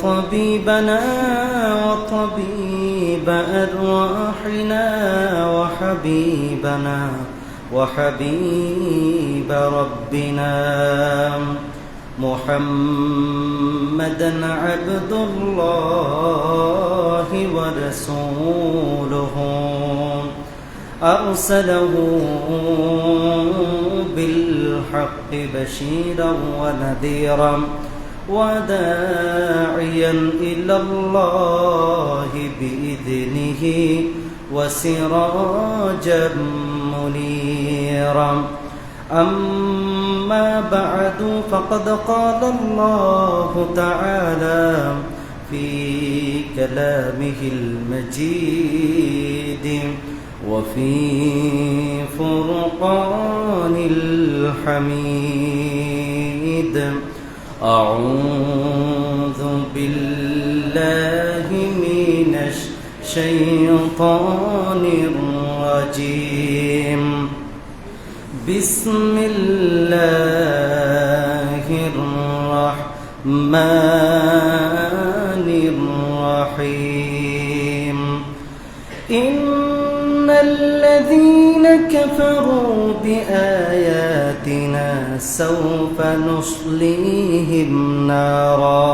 طبيبنا وطبيب أرواحنا وحبيبنا وحبيب ربنا محمدا عبد الله ورسوله أرسله بالحق بشيرا ونذيرا وداعيا إلى الله بإذنه وسراجا منيرا أما بعد فقد قال الله تعالى في كلامه المجيد وفي فرقان الحميد أعوذ بالله من الشيطان الرجيم بسم الله الرحمن الرحيم إن الذين كفروا بآياتنا سوف نصليهم نارا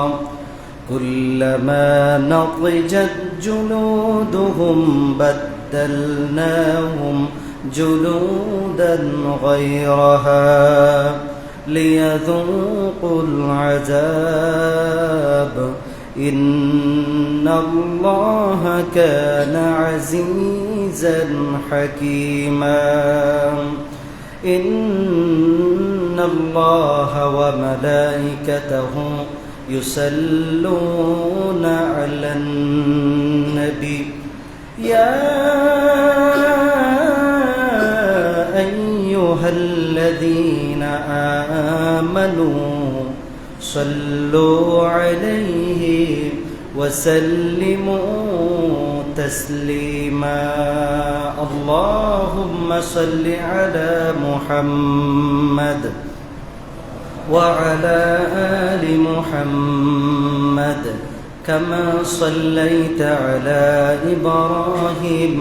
كلما نضجت جلودهم بدلناهم جلودا غيرها ليذوقوا العذاب إن الله كان عزيزا حكيما إن الله وملائكته يصلون على النبي يا أيها الذين آمنوا صلوا عليه وسلموا تسليما اللهم صل على محمد وعلى آل محمد كما صليت على إبراهيم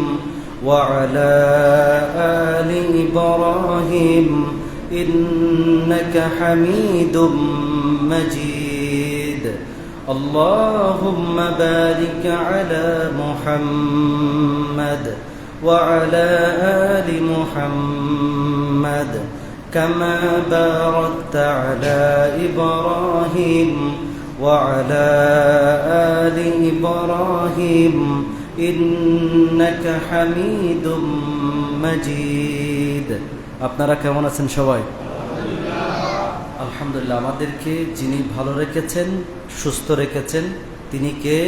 وعلى آل إبراهيم إنك حميد مجيد اللهم بارك على محمد وعلى آل محمد كما باركت على إبراهيم وعلى آل إبراهيم إنك حميد مجيد আপনারা কেমন আছেন সবাই? আলহামদুলিল্লাহ। আমাদেরকে যিনি ভালো রেখেছেন, সুস্থ রেখেছেন, তিনি কে?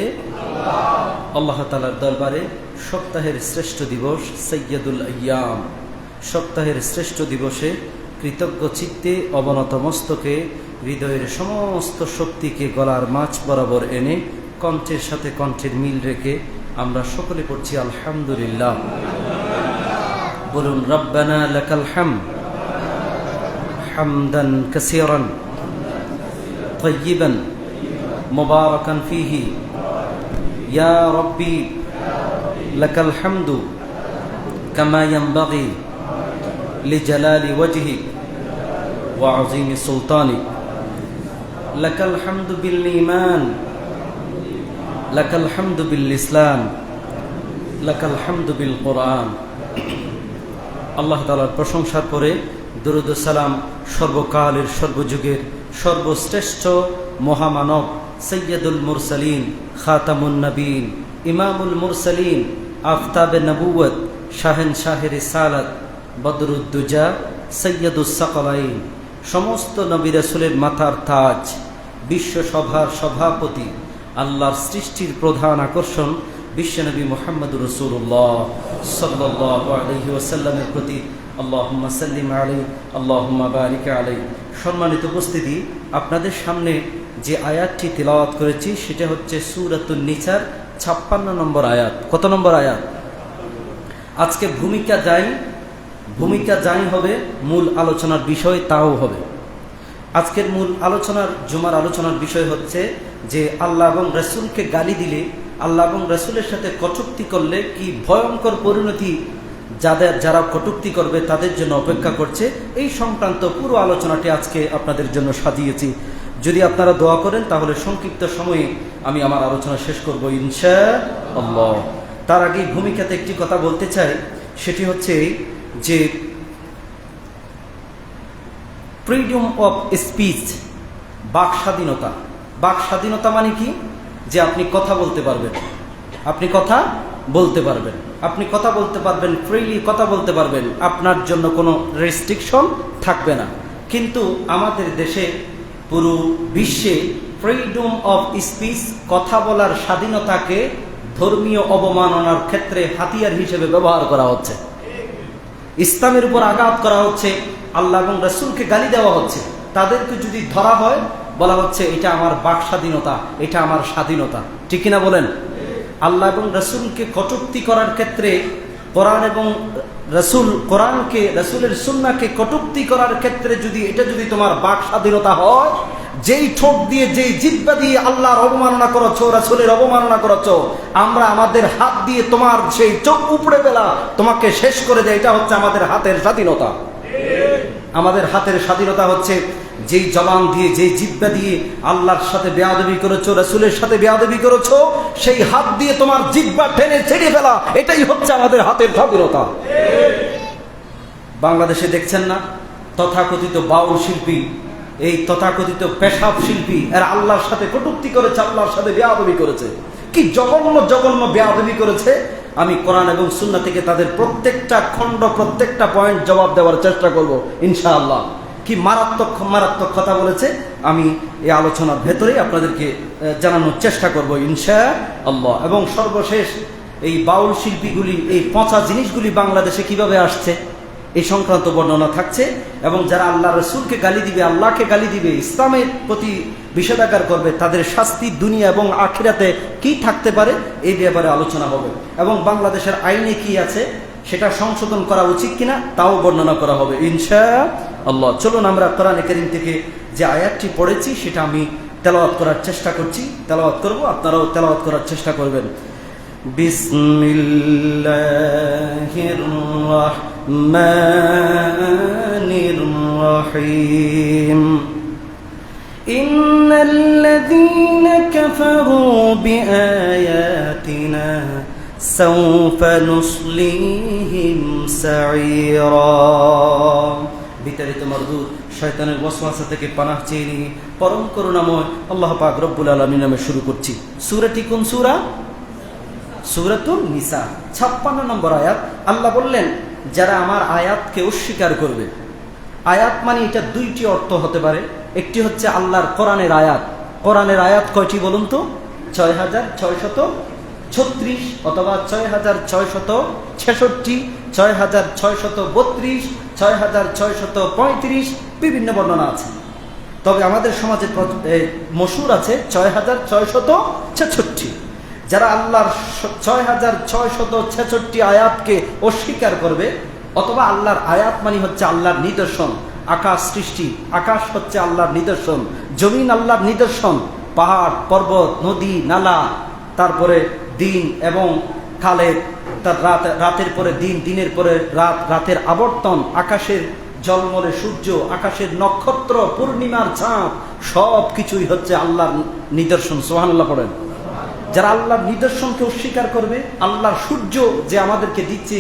আল্লাহ তাআলার দরবারে সপ্তাহের শ্রেষ্ঠ দিবস সৈয়দুল আইয়াম, সপ্তাহের শ্রেষ্ঠ দিবসে কৃতজ্ঞ চিত্তে অবনত মস্তকে হৃদয়ের সমস্ত শক্তিকে গলার মাঝ বরাবর এনে কণ্ঠের সাথে কণ্ঠের মিল রেখে আমরা সকলে পড়ছি আলহামদুলিল্লাহ। বলুন রব্বানা লাকাল হামদ হামদান কাসীরান তাইয়িবান মুবারাকান ফীহি ইয়া রাব্বি লাকাল হামদু কামা ইয়ানবাগি লিজালালি ওয়াজহিক ওয়া আযীমি সুলতানিক লাকাল হামদু বিল ঈমান লাকাল হামদু বিল ইসলাম লাকাল হামদু বিল কুরআন। আল্লাহ তাআলার প্রশংসার পরে দরুদ ও সালাম সর্বকালের সর্বযুগের সর্বশ্রেষ্ঠ মহামানব সৈয়দুল মুরসালিন খাতামুন নবীন ইমামুল মুরসালিন আফতাবে নবুয়ত শাহেনশাহে রিসালাত বদরুদ্দুজা সৈয়দুস সাকলাইন সমস্ত নবী রাসূলের মাথার তাজ বিশ্বসভার সভাপতি আল্লাহর সৃষ্টির প্রধান আকর্ষণ বিশ্বনবী মুহাম্মদুর রাসূলুল্লাহ সাল্লাল্লাহু আলাইহি ওয়াসাল্লামের প্রতি আল্লাহুম্মা সাল্লিম আলাইহি আল্লাহুম্মা বারিক আলাইহি। সম্মানিত উপস্থিতি, আপনাদের সামনে যে আয়াতটি তিলাওয়াত করেছি সেটা হচ্ছে সূরাতুন নিসার 56 নম্বর আয়াত। কত নম্বর আয়াত? আজকে ভূমিকা যাই হবে, মূল আলোচনার বিষয় তাও হবে। আজকের মূল আলোচনার জুমার আলোচনার বিষয় হচ্ছে যে আল্লাহ এবং রসুলকে গালি দিলে, আল্লাহ এবং রসুলের সাথে কটূক্তি করলে কি ভয়ঙ্কর পরিণতি যারা কটূক্তি করবে তাদের জন্য অপেক্ষা করছে। এই সংক্রান্ত পুরো আলোচনাটি আজকে আপনাদের জন্য সাজিয়েছি। যদি আপনারা দোয়া করেন তাহলে সংক্ষিপ্ত সময়ে আমি আমার আলোচনা শেষ করব ইনশাআল্লাহ। তার আগে ভূমিকাতে একটি কথা বলতে চাই, সেটি হচ্ছে যে ফ্রিডম অফ স্পিচ, বাক স্বাধীনতা। বাক স্বাধীনতা মানে কি? যে আপনি কথা বলতে পারবেন, আপনি কথা বলতে পারবেন, আপনি কথা বলতে পারবেন, ফ্রিলি কথা বলতে পারবেন, আপনার জন্য কোনো রেস্ট্রিকশন থাকবে না। কিন্তু আমাদের দেশে, পুরো বিশ্বে ফ্রিডম অফ স্পিচ, কথা বলার স্বাধীনতাকে ধর্মীয় অবমাননার ক্ষেত্রে হাতিয়ার হিসেবে ব্যবহার করা হচ্ছে। ইসলামের উপর আঘাত করা হচ্ছে, আল্লাহ এবং রসুলকে গালি দেওয়া হচ্ছে। তাদেরকে যদি ধরা হয় বলা হচ্ছে এটা আমার বাক স্বাধীনতা, এটা আমার স্বাধীনতা। ঠিক কিনা বলেন? আল্লাহ এবং রসুলকে কটূক্তি করার ক্ষেত্রে, কোরআন এবং কোরআনকে, রসুলের সুন্নাহকে কটূক্তি করার ক্ষেত্রে এটা যদি তোমার বাক স্বাধীনতা হয়, যেই ঠোঁট দিয়ে, যেই জিহ্বা দিয়ে আল্লাহর অবমাননা করেছো, রাসূলের অবমাননা করেছো, আমরা আমাদের হাত দিয়ে তোমার সেই চোখ উপড়ে ফেলা, তোমাকে শেষ করে দেয়, এটা হচ্ছে আমাদের হাতের স্বাধীনতা। আমাদের হাতের স্বাধীনতা হচ্ছে যেই জবান দিয়ে, যেই জিহ্বা দিয়ে আল্লাহর সাথে বেয়াদবি করেছো, রাসূলের সাথে বেয়াদবি করেছো, সেই হাত দিয়ে তোমার জিহ্বা টেনে ছেড়ে ফেলা, এটাই হচ্ছে আমাদের হাতের স্বাধীনতা। বাংলাদেশে দেখছেন না তথাকথিত বাউল শিল্পী, এই তথাকথিত পেশাব শিল্পী, এরা আল্লাহর সাথে কটূক্তি করেছে, আল্লাহর সাথে বেয়াদবি করেছে। কি জঘন্য জঘন্য বেয়াদবি করেছে! আমি কোরআন এবং সুন্নাহ থেকে তাদের প্রত্যেকটা খণ্ড, প্রত্যেকটা পয়েন্ট জবাব দেওয়ার চেষ্টা করব ইনশাআল্লাহ। কি মারাত্মক মারাত্মক কথা বলেছে আমি এই আলোচনার ভেতরে আপনাদেরকে জানানোর চেষ্টা করব ইনশাআল্লাহ। এবং সর্বশেষ এই বাউল শিল্পীগুলি, এই পচা জিনিসগুলি বাংলাদেশে কিভাবে আসছে এই সংক্রান্ত বর্ণনা থাকছে। এবং যারা আল্লাহ রসুলকে গালি দিবে, আল্লাহকে গালি দিবে, ইসলামের প্রতি বিষেধাজ্ঞা করবে, তাদের শাস্তি দুনিয়া এবং আখিরাতে কি থাকতে পারে এই ব্যাপারে আলোচনা হবে। এবং বাংলাদেশের আইনে কি আছে, সেটা সংশোধন করা উচিত কিনা তাও বর্ণনা করা হবে ইনশাআল্লাহ। চলুন আমরা কোরআনে কারীম থেকে যে আয়াতটি পড়েছি সেটা আমি তেলাওয়াত করার চেষ্টা করছি, তেলাওয়াত করব, আপনারাও তেলাওয়াত করার চেষ্টা করবেন। বিসমিল্লাহির রাহমানির রাহিম। ইন্নাল্লাযীনা কাফারু বিআয়াতিনা সাউফা নুসলিহিম সাঈরা। বিতাড়িত মারদুদ শয়তানের ওয়াসওয়াসা থেকে পানাহ চেয়ে নিয়ে পরম করুণাময় আল্লাহ পাক রব্বুল আলামিন নামে শুরু করছি। সূরাটি কোন সূরা? সূরাতুন নিসা 56 নম্বর আয়াত। আল্লাহ বললেন যারা আমার আয়াতকে অস্বীকার করবে। আয়াত মানে এটা দুইটি অর্থ হতে পারে। একটি হচ্ছে আল্লাহর কোরআনের আয়াত। কোরআনের আয়াত কয়টি বলুন তো? 6636 অথবা 6666, 6632, 6635, বিভিন্ন বর্ণনা আছে। তবে আমাদের সমাজে মশহুর আছে 6666। যারা আল্লাহর 6666 আয়াতকে অস্বীকার করবে, অথবা আল্লাহর আয়াত মানে হচ্ছে আল্লাহর নিদর্শন। আকাশ সৃষ্টি, আকাশ হচ্ছে আল্লাহর নিদর্শন, জমিন আল্লাহর নিদর্শন, পাহাড় পর্বত নদী নালা, তারপরে দিন এবং কালের, তার রাতের পরে দিন, দিনের পরে রাত, রাতের আবর্তন, আকাশের জলমলে সূর্য, আকাশের নক্ষত্র, পূর্ণিমার চাঁদ, সব কিছুই হচ্ছে আল্লাহর নিদর্শন। সুবহানাল্লাহ পড়েন। যারা আল্লাহর নিদর্শনকে অস্বীকার করবে, আল্লাহর সূর্য যে আমাদেরকে দিচ্ছে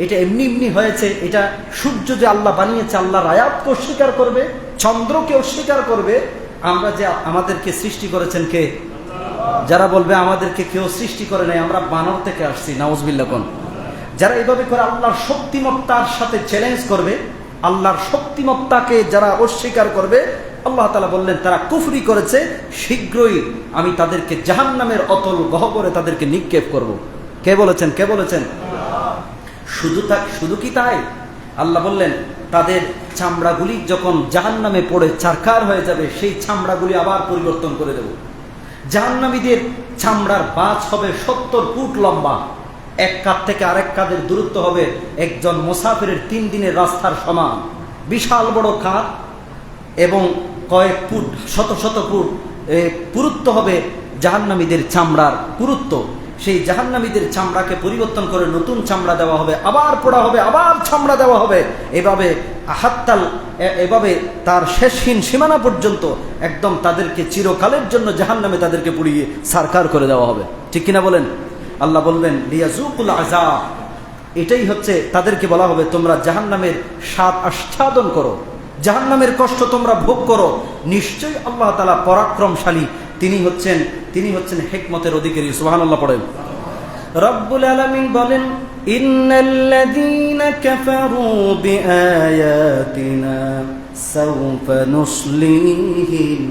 এটা এমনি এমনি হয়েছে, এটা সূর্য যে আল্লাহ বানিয়েছে, আল্লাহর আয়াতকে অস্বীকার করবে, চন্দ্রকে অস্বীকার করবে, আমরা যে আমাদেরকে সৃষ্টি করেছেন কে? যারা বলবে আমাদেরকে কেউ সৃষ্টি করে নাই, আমরা বানর থেকে আসছি, নাউজুবিল্লাহ কোন। যারা এইভাবে করে আল্লাহর শক্তিমত্তার সাথে চ্যালেঞ্জ করবে, আল্লাহর শক্তিমত্তাকে যারা অস্বীকার করবে, আল্লাহ তাআলা বললেন তারা কুফরি করেছে, শীঘ্রই আমি তাদেরকে জাহান্নামের অতল গহ্বরে তাদেরকে নিক্ষেপ করব। কে বলেছেন? কে বলেছেন? শুধু কি তাই? আল্লাহ বললেন তাদের চামড়াগুলি যখন জাহান্নামে পড়ে চারকার হয়ে যাবে, সেই চামড়াগুলি আবার পরিবর্তন করে দেব। জাহান্নামীদের চামড়ার বাঁচ হবে 70 ফুট লম্বা, এক কাঁধ থেকে আরেক কাঁধের দূরত্ব হবে একজন মুসাফিরের 3 দিনের রাস্তার সমান। বিশাল বড় কাঁধ এবং কয়েক ফুট, শত শত ফুট পুরুত্ব হবে জাহান্নামীদের চামড়ার পুরুত্ব। সেই জাহান্নামীদের চামড়াকে পরিবর্তন করে নতুন চামড়া দেওয়া হবে, আবার পোড়া হবে, আবার চামড়া দেওয়া হবে, এভাবে তার শেষহীন সীমানা পর্যন্ত একদম তাদেরকে চিরকালের জন্য জাহান্নামে তাদেরকে পুড়িয়ে সারকার করে দেওয়া হবে। ঠিক কিনা বলেন? আল্লাহ বলবেন লিয়াজুকুল আযাব, এটাই হচ্ছে তাদেরকে বলা হবে তোমরা জাহান্নামের স্বাদ আস্বাদন করো, জাহান্নামের কষ্ট তোমরা ভোগ করো। নিশ্চয়ই আল্লাহ তাআলা পরাক্রমশালী, তিনি হচ্ছেন হিকমতের অধিকারী। সুবহানাল্লাহ পড়েন। রব্বুল আলামিন বলেন ইন্নাল্লাযীনা কাফারু বিআয়াতিনা সাওফা নুসলিহিম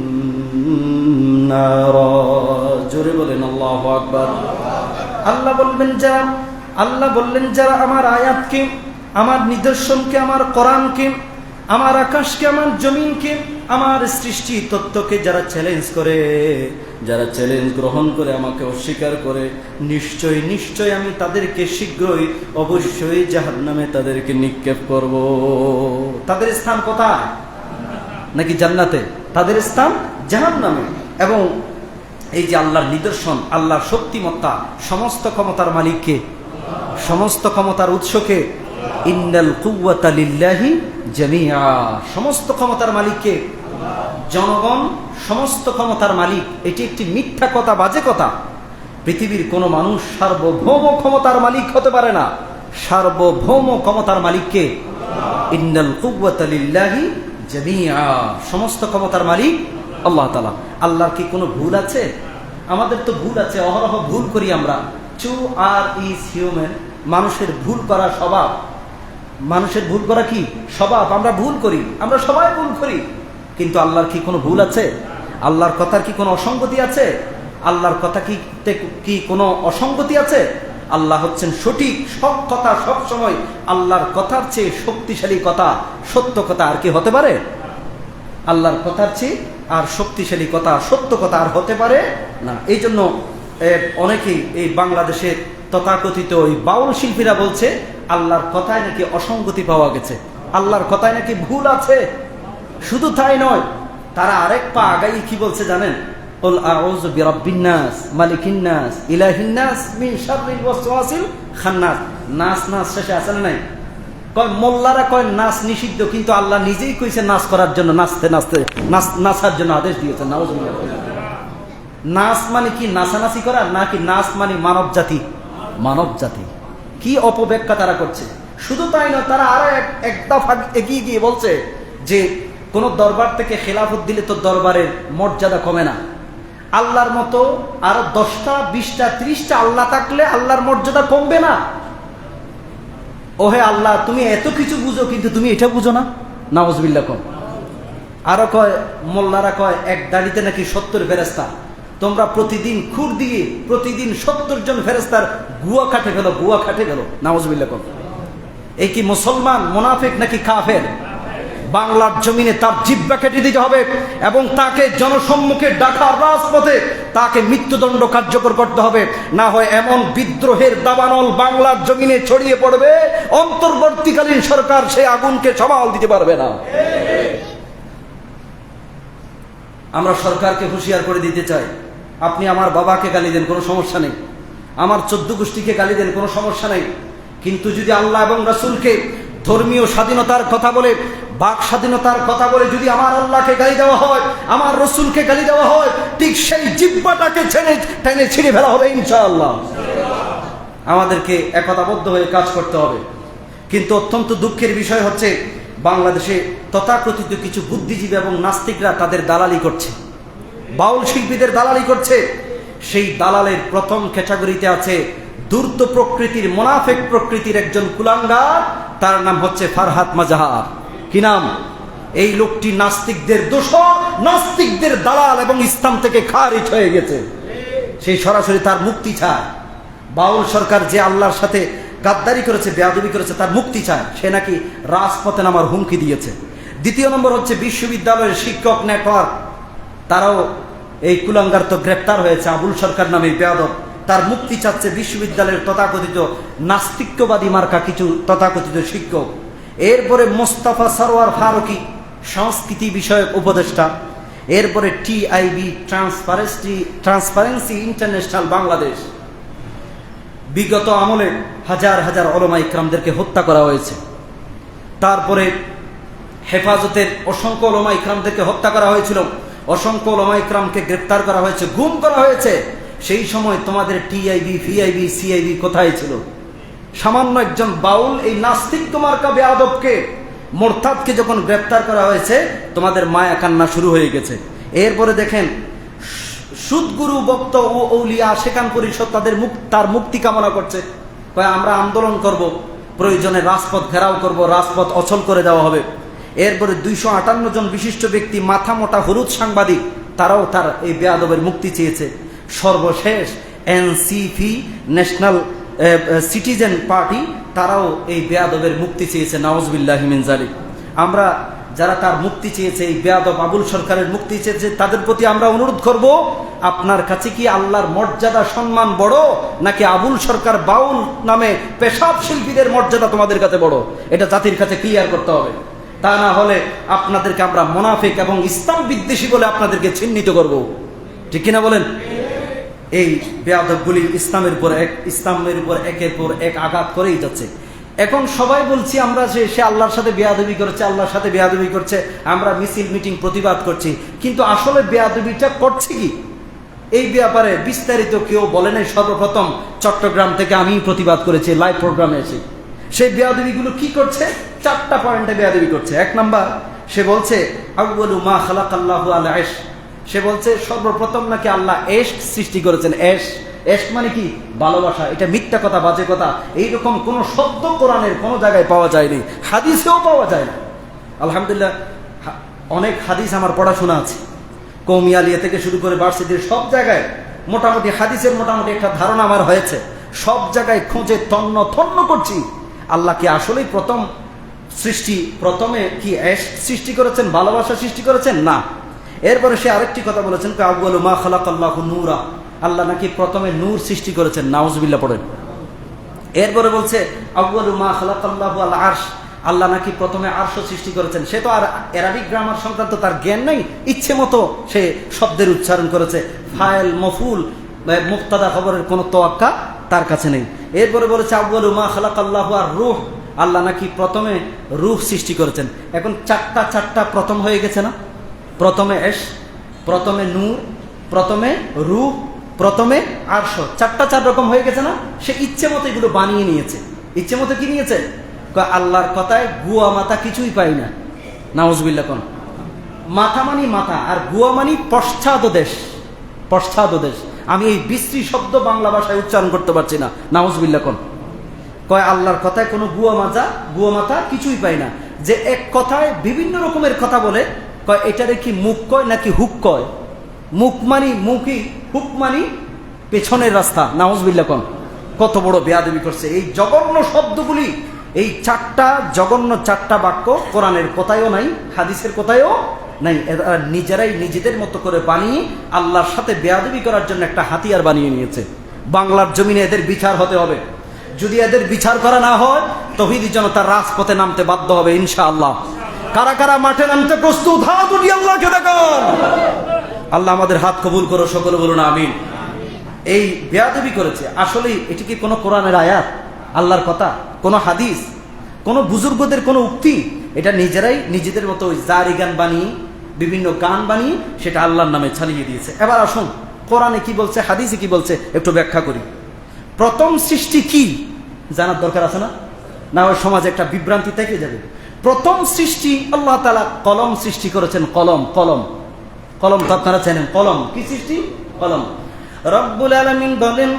নারা। জোরে বলেন আল্লাহু আকবার। আল্লাহ বললেন যারা আমার আয়াতকে, আমার নিদর্শনকে, আমার কোরআনকে, আমার আকাশকে, আমার জমিনকে, আমার সৃষ্টি তত্ত্বকে যারা চ্যালেঞ্জ করে, যারা চ্যালেঞ্জ গ্রহণ করে আমাকে অস্বীকার করে, নিশ্চয় আমি তাদেরকে শীঘ্রই অবশ্যই জাহান্নামে তাদেরকে নিক্ষেপ করব। তাদের স্থান কোথায়? নাকি জান্নাতে? তাদের স্থান জাহান্নামে। এবং এই যে আল্লাহর নিদর্শন, আল্লাহর শক্তিমত্তা, সমস্ত ক্ষমতার মালিককে, সমস্ত ক্ষমতার উৎসকে, ইন্নাল কুওয়াতা লিল্লাহি জামিআ, সমস্ত ক্ষমতার মালিককে। জনগণ সমস্ত ক্ষমতার মালিক, এটি একটি মিথ্যা কথা, বাজে কথা। পৃথিবীর কোন মানুষ সার্বভৌম ক্ষমতার মালিক হতে পারে না। সার্বভৌম ক্ষমতার মালিককে, ইন্নাল কুওয়াতা লিল্লাহি জামিআ, সমস্ত ক্ষমতার মালিক আল্লাহ তাআলা। আল্লাহর কি কোনো ভুল আছে? আমাদের তো ভুল আছে, অহরহ ভুল করি আমরা। টু আর ইজ হিউম্যান, মানুষের ভুল করা স্বভাব। মানুষের ভুল করা কি স্বভাব? আমরা ভুল করি, আমরা সবাই ভুল করি। কিন্তু আল্লাহর কি কোনো ভুল আছে? আল্লাহর কথার কি কোনো অসঙ্গতি আছে? আল্লাহর কথা কি কোনো অসঙ্গতি আছে? আল্লাহ হচ্ছেন সঠিক, সব কথা সব সময়। আল্লাহর কথার চেয়ে শক্তিশালী কথা, সত্য কথা আর কি হতে পারে? আল্লাহর কথার চেয়ে আর শক্তিশালী কথা, সত্য কথা আর হতে পারে না। এই জন্য অনেকেই এই বাংলাদেশের তথাকথিত ওই বাউল শিল্পীরা বলছে আল্লাহর কথায় নাকি অসঙ্গতি পাওয়া গেছে, আল্লাহর কথায় নাকি ভুল আছে। শুধু তাই নয়, তারা আরেক পা আগাই কি বলছে জানেন? কুল আউযু বিরাব্বিন নাস, মালিকিন নাস, ইলাহিন নাস, মিন শাররিল ওয়াসওয়াসিল খান্নাস। নাস শেষে আছে না নাই? কয় মোল্লারা কয় নাচ নিষিদ্ধ, কিন্তু আল্লাহ নিজেই কইছে নাচ করার জন্য, নাচার জন্য আদেশ দিয়েছেন। নাউযুবিল্লাহ। নাচ মানে কি নাচানাচি করা, নাকি নাচ মানে মানব জাতি? কি অপব্যাখ্যা তারা করছে। শুধু তাই নয়, তারা আরো এক দফা এগিয়ে গিয়ে বলছে যে কোন দরবার থেকে খেলাফত দিলে তো দরবারের মর্যাদা কমে না। আল্লাহর মতো আরো 10টা 20টা 30টা আল্লাহ থাকলে আল্লাহর মর্যাদা কমবে না। ওহে আল্লাহ, তুমি এত কিছু বুঝো, কিন্তু তুমি এটা বুঝো না। নাউযুবিল্লাহ। কম আরো কয় মোল্লারা কয় এক দাড়িতে নাকি 70 ফেরেশতা। তোমরা প্রতিদিন খুর দিয়ে প্রতিদিন 70 জন ফেরেশতার গুয়া কাটে ফেলো। নাউযুবিল্লাহ। কম এই কি মুসলমান মুনাফিক নাকি কাফের? বাংলার জমিনে তার জিহ্বা কেটে দিতে হবে এবং তাকে জনসম্মুখে ডাকার রাজপথে তাকে মৃত্যুদণ্ড কার্যকর করতে হবে। না হয় এমন বিদ্রোহের দাবানল বাংলার জমিনে ছড়িয়ে পড়বে, অন্তর্বর্তীকালীন সরকার সেই আগুনকে সামাল দিতে পারবে না। আমরা সরকারকে হুঁশিয়ার করে দিতে চাই, আপনি আমার বাবাকে গালি দেন, কোনো সমস্যা নেই, আমার 14 গোষ্ঠীকে গালি দেন, কোনো সমস্যা নেই, কিন্তু যদি আল্লাহ এবং রাসূলকে, ধর্মীয় স্বাধীনতার কথা বলে, বাক স্বাধীনতার কথা বলে যদি আমার আল্লাহকে গালি দেওয়া হয়, আমার রাসূলকে গালি দেওয়া হয়, ঠিক সেই জিহ্বাটাকে টেনে ছিঁড়ে ফেলা হবে ইনশাআল্লাহ। আমাদেরকে একতাবদ্ধ হয়ে কাজ করতে হবে। কিন্তু অত্যন্ত দুঃখের বিষয় হচ্ছে বাংলাদেশে তথাকথিত কিছু বুদ্ধিজীবী এবং নাস্তিকরা তাদের দালালি করছে, বাউল শিল্পীদের দালালি করছে। সেই দালালের প্রথম ক্যাটাগরিতে আছে ধূর্ত প্রকৃতির, মুনাফিক প্রকৃতির একজন কুলাঙ্গার, তার নাম হচ্ছে ফারহাত মাজাহার। কি নাম? এই লোকটি নাস্তিকদের দোষর, নাস্তিকদের দালাল এবং ইসলাম থেকে খারিজ হয়ে গেছে। সেই সরাসরি তার মুক্তি চায়। বাউল সরকার যে আল্লাহর সাথে গাদ্দারি করেছে, বেয়াদবি করেছে, তার মুক্তি চায়। সে নাকি রাজপথে নামার হুমকি দিয়েছে। দ্বিতীয় নম্বর হচ্ছে বিশ্ববিদ্যালয়ের শিক্ষক নেটওয়ার্ক, তারাও এই কুলাঙ্গার তো গ্রেপ্তার হয়েছে, আবুল সরকার নামে বেয়াদব, তার মুক্তি চাচ্ছে বিশ্ববিদ্যালয়ের তথাকথিত নাস্তিক্যবাদী মার্কা কিছু তথাকথিত শিক্ষক। এরপরে মোস্তফা সরওয়ার ফারুকী, সংস্কৃতি বিষয়ক উপদেষ্টা, এরপরে টিআইবি ট্রান্সপারেন্সি ইন্টারন্যাশনাল বাংলাদেশ। বিগত আমলে হাজার হাজার উলামা ইকরামদেরকে হত্যা করা হয়েছে। তারপরে হেফাজতের অসংখ্য উলামা ইকরামদেরকে হত্যা করা হয়েছিল, অসংখ্য উলামা ইকরামকে গ্রেফতার করা হয়েছে, গুম করা হয়েছে। সেই সময় তোমাদের টিআইবি, ভিআইবি, সিআইবি কোথায় ছিল? সামান্য একজন বাউল এই নাস্তিক মার্কা বেয়াদবকে, মোরতাদকে যখন গ্রেফতার করা হয়েছে, তোমাদের মায়া কান্না শুরু হয়ে গেছে। এরপরে দেখেন সুদগুরু বক্ত ও আউলিয়া সেখান পরিষদ তার মুক্তি কামনা করছে। আমরা আন্দোলন করব, প্রয়োজনে রাজপথ ঘেরাও করব, রাজপথ অচল করে দেওয়া হবে। এরপরে 258 জন বিশিষ্ট ব্যক্তি, মাথা মোটা হলুদ সাংবাদিক, তারাও তার এই বেয়াদবের মুক্তি চেয়েছে। সর্বশেষ এনসিপি, ন্যাশনাল সিটিজেন পার্টি, তারাও এই বেয়াদবের মুক্তি চেয়েছে। নাউজুবিল্লাহি মিন যালিক। আমরা যারা তার মুক্তি চেয়েছে, এই বেয়াদব আবুল সরকারের মুক্তি চেয়েছে, তাদের প্রতি আমরা অনুরোধ করব, আপনার কাছে কি আল্লাহর মর্যাদা সম্মান বড়, নাকি আবুল সরকার বাউল নামে পেশাব শিল্পীদের মর্যাদা তোমাদের কাছে বড়? এটা জাতির কাছে ক্লিয়ার করতে হবে। তা না হলে আপনাদেরকে আমরা মুনাফিক এবং ইসলাম বিদ্বেষী বলে আপনাদেরকে চিহ্নিত করব। ঠিক কিনা বলেন? এই বেয়াদবগুলি ইসলামের উপর একের পর এক আঘাত করেই যাচ্ছে। এখন সবাই বলছি আমরা সে আল্লাহর সাথে বেয়াদবি করেছে, আল্লাহর সাথে বেয়াদবি করছে, আমরা মিছিল মিটিং প্রতিবাদ করছি, কিন্তু আসলে বেয়াদবিটা করছে কি এই ব্যাপারে বিস্তারিত কেউ বলে নাই। সর্বপ্রথম চট্টগ্রাম থেকে আমি প্রতিবাদ করেছি লাইভ প্রোগ্রামে এসে। সেই বেয়াদবিগুলো কি করছে? 4টা পয়েন্টে বেয়াদবি করছে। 1 নাম্বার, সে বলছে আউয়ালু মা খালাকাল্লাহু আল ইশক। সে বলছে সর্বপ্রথম নাকি আল্লাহ এশক সৃষ্টি করেছেন। এশক মানে কি? ভালোবাসা। এটা মিথ্যা কথা, বাজে কথা। এইরকম কোন শব্দ কোরআনের কোন জায়গায় পাওয়া যায়নি, হাদিসেও পাওয়া যায় না। আলহামদুলিল্লাহ অনেক হাদিস আমার পড়াশোনা আছে, কৌমিয়ালিয়া থেকে শুরু করে ভার্সিটির সব জায়গায় মোটামুটি হাদিসের মোটামুটি একটা ধারণা আমার হয়েছে। সব জায়গায় খুঁজে তন্ন করছি, আল্লাহ কি আসলেই প্রথম সৃষ্টি, প্রথমে কি এশক সৃষ্টি করেছেন, ভালোবাসা সৃষ্টি করেছেন? না। এরপরে সে আরেকটি কথা বলেছেন, আউয়ালু মা খালাকাল্লাহু নূরা। আল্লাহ নাকি প্রথমে নূর সৃষ্টি করেছেন। নাউজুবিল্লাহ পড়েন। এরপরে বলছে আউয়ালু মা খালাকাল্লাহু আল আরশ। আল্লাহ নাকি প্রথমে আরশ সৃষ্টি করেছেন। সে তো আর অ্যারাবিক গ্রামার সংক্রান্ত তার জ্ঞান নেই, ইচ্ছে মতো সে শব্দের উচ্চারণ করেছে। ফাইল, মফুল, মুক্তাদা খবরের কোনো তোয়াক্কা তার কাছে নেই। এরপরে বলেছে আউয়ালু মা খালাকাল্লাহু আর রূহ। আল্লাহ নাকি প্রথমে রূহ সৃষ্টি করেছেন। এখন চারটা প্রথম হয়ে গেছে না? প্রথমে এশ, প্রথমে নূর, প্রথমে রূহ, প্রথমে আরশ। 4 রকম হয়ে গেছে না? সে ইচ্ছে মতো এগুলো বানিয়ে নিয়েছে। ইচ্ছে মতো কি নিয়েছে? আল্লাহর কথায় গুয়া মাথা কিছুই পাই না। নাউজুবিল্লাহ কোন মাথা মানি মাথা, আর গুয়া মানি পশ্চাদদেশ। আমি এই বিশ্রী শব্দ বাংলা ভাষায় উচ্চারণ করতে পারছি না। নাউজুবিল্লাহ কোন আল্লাহর কথায় কোনো গুয়া মাথা কিছুই পাই না। যে এক কথায় বিভিন্ন রকমের কথা বলে, এটারে কি মুখ কয় নাকি হুক কয়? মুখ মানি মুখই, হুক মানি পেছনের রাস্তা। নাউজুবিল্লাহ কোন কত বড় বেয়াদবি করছে। এই জঘন্য শব্দগুলি, এই জঘন্য 4টা বাক্য কোরআনের কোথায়ও নাই, হাদিসের কোথায়ও নাই। এরা নিজেরাই নিজেদের মতো করে বানিয়ে আল্লাহর সাথে বেয়াদবি করার জন্য একটা হাতিয়ার বানিয়ে নিয়েছে। বাংলার জমিনে এদের বিচার হতে হবে। যদি এদের বিচার করা না হয়, তৌহিদি জনতা রাজপথে নামতে বাধ্য হবে ইনশাআল্লাহ। কারা কারা মাঠে নামতে প্রস্তুত? হাত উঠিয়ে আল্লাহকে দেখান। আল্লাহ আমাদের হাত কবুল করো, সকলে বলুন আমিন। এই বেয়াদবি করেছে। আসলে এটি কি কোনো কোরআনের আয়াত, আল্লাহর কথা, কোনো হাদিস, কোনো বুজুর্গদের কোনো উক্তি? এটা নিজেরাই নিজেদের মতো জারি গান বানিয়ে, বিভিন্ন গান বানিয়ে সেটা আল্লাহর নামে ছাড়িয়ে দিয়েছে। এবার আসুন কোরআনে কি বলছে, হাদিসে কি বলছে একটু ব্যাখ্যা করি। প্রথম সৃষ্টি কি জানার দরকার আছে না? না হয় সমাজে একটা বিভ্রান্তি থেকে যাবে। প্রথম সৃষ্টি আল্লাহ তাআলা কলম সৃষ্টি করেছেন। কলম তো আপনারা জানেন। কলম কি সৃষ্টি? কলম। রব্বুল আলামিন বলেন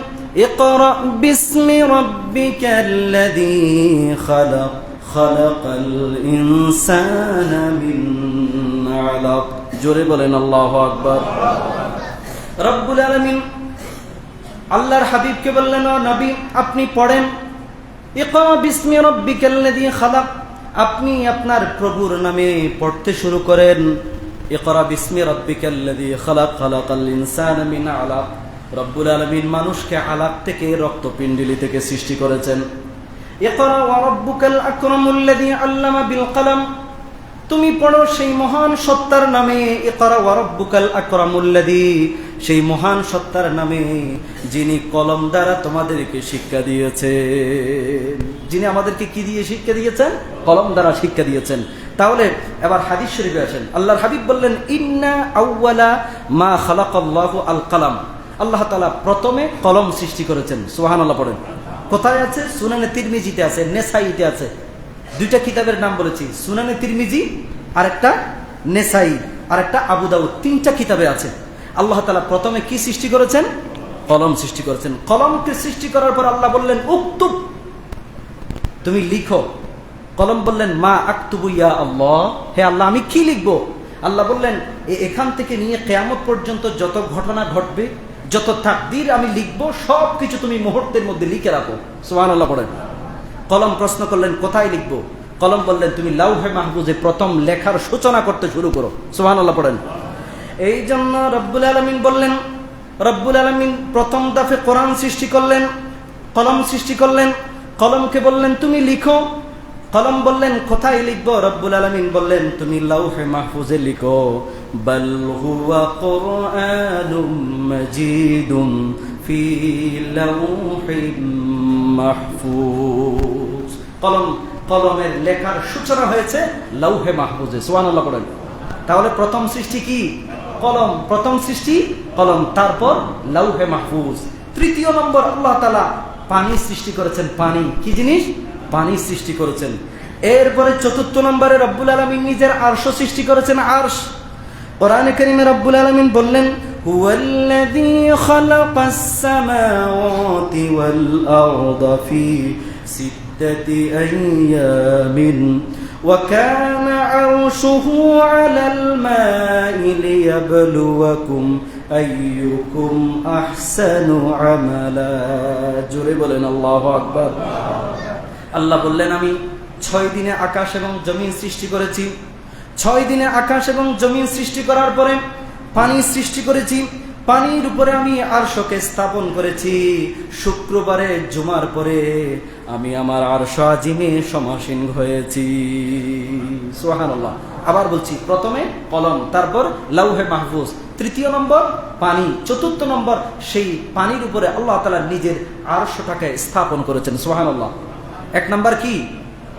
ইকরা বিসমি রাব্বিকাল্লাযী খালাক খালাকাল ইনসানা মিন আলাক। জোরে বলেন আল্লাহু আকবার। রব্বুল আলামিন আল্লাহর হাবিবকে বললেন, ও নবী আপনি পড়েন ইকরা বিসমি রাব্বিকাল্লাযী খালাক। আপনি আপনার প্রভুর নামে পড়তে শুরু করেন। ইকরা বিসমি রাব্বিকাল্লাযী খালাক খালাকাল ইনসানা মিন আলাক। রব্বুল আলামিন মানুষকে আলাক থেকে, রক্তপিণ্ডলি থেকে সৃষ্টি করেছেন। ইকরা ওয়া রাব্বুকাল আকরামুল্লাযী আল্লামা বিল কলম। তুমি পড়ো সেই মহান সত্তার নামে, ইকরা ওয়া রাব্বুকাল আকরামুল্লাযী, সেই মহান সত্তার নামে যিনি কলম দ্বারা তোমাদেরকে শিক্ষা দিয়েছেন। যিনি আমাদেরকে কি দিয়ে শিক্ষা দিয়েছেন? কলম দ্বারা শিক্ষা দিয়েছেন। তাহলে এবার হাদিস শরীফে আসেন, আল্লাহর হাবিব বললেন, ইন্না আউওয়ালা মা খালাকাল্লাহু আল কালাম, আল্লাহ তাআলা প্রথমে কলম সৃষ্টি করেছেন। সুবহানাল্লাহ পড়েন। কোথায় আছে? সুনানে তিরমিজিতে আছে, নেসাইতে আছে। দুইটা কিতাবের নাম বলেছি, সুনানে তিরমিজি আর একটা নেসাই আর একটা আবু দাউদ, তিনটা কিতাবে আছে। আল্লাহ তাআলা প্রথমে কি সৃষ্টি করেছেন? কলম সৃষ্টি করেছেন। কলমকে সৃষ্টি করার পর আল্লাহ বললেন, উক্তুব, তুমি লিখো। কলম বললেন, মা আক্তুবু ইয়া আল্লাহ, হে আল্লাহ আমি কি লিখবো? আল্লাহ বললেন, এখান থেকে নিয়ে কিয়ামত পর্যন্ত যত ঘটনা ঘটবে, যত তাকদীর আমি লিখবো, সবকিছু তুমি মুহূর্তের মধ্যে লিখে রাখো। সুবহানাল্লাহ পড়েন। কলম প্রশ্ন করলেন, কোথায় লিখবো? কলম বললেন, তুমি লাউহে মাহফুজে প্রথম লেখার সূচনা করতে শুরু করো। সুবহানাল্লাহ পড়েন। এই জন্য রব্বুল আলামিন বললেন, রব্বুল আলামিন প্রথম দফে কোরআন সৃষ্টি করলেন, কলম সৃষ্টি করলেন। কলমকে বললেন, তুমি লিখো। কলম বললেন, কোথায় লিখবো? রব্বুল আলামিন বললেন, তুমি লাউহে মাহফুজে লিখো। বাল হুয়া কুরআনুম মাজিদুম ফি লাউহিম মাহফুজ। কলমের লেখার সূচনা হয়েছে লাউহে মাহফুজে। সুবহানাল্লাহ পড়েন। তাহলে প্রথম সৃষ্টি কি? কলম। প্রথম সৃষ্টি কলম, তারপর লাউহে মাহফুজ। তৃতীয় নম্বর, আল্লাহ তাআলা পানি সৃষ্টি করেছেন। পানি কি জিনিস? পানি সৃষ্টি করেছেন। এরপরে চতুর্থ নম্বরে রব্বুল আলামিন নিজের আরশ সৃষ্টি করেছেন। আরশ। কোরআনে কারীমে রব্বুল আলামিন বললেন, হুয়াল্লাযী খালাকাস সামাওয়াতি ওয়াল আরদা ফি সিত্তাতি আইয়ামিন ওয়া কানা আরশুহু আলাল মাই লিয়াবলুয়াকুম আইয়ুকুম আহসানু আমালা। জোরে বলেন আল্লাহু আকবার। আল্লাহ বললেন, আমি 6 দিনে আকাশ এবং জমিন সৃষ্টি করেছি। 6 দিনে আকাশ এবং জমিন সৃষ্টি করার পরে পানি সৃষ্টি করেছি। পানির উপরে আমি আরশকে স্থাপন করেছি। শুক্রবারে জুমার পরে আমি আমার আরশ আজিমে সমাসীন হয়েছি। সুবহানাল্লাহ। আবার বলছি, প্রথমে কলম, তারপর লাউহে মাহফুজ, তৃতীয় নম্বর পানি, চতুর্থ নম্বর সেই পানির উপরে আল্লাহ তাআলা নিজের আরশটাকে স্থাপন করেছেন। সুবহানাল্লাহ। এক নম্বর কি?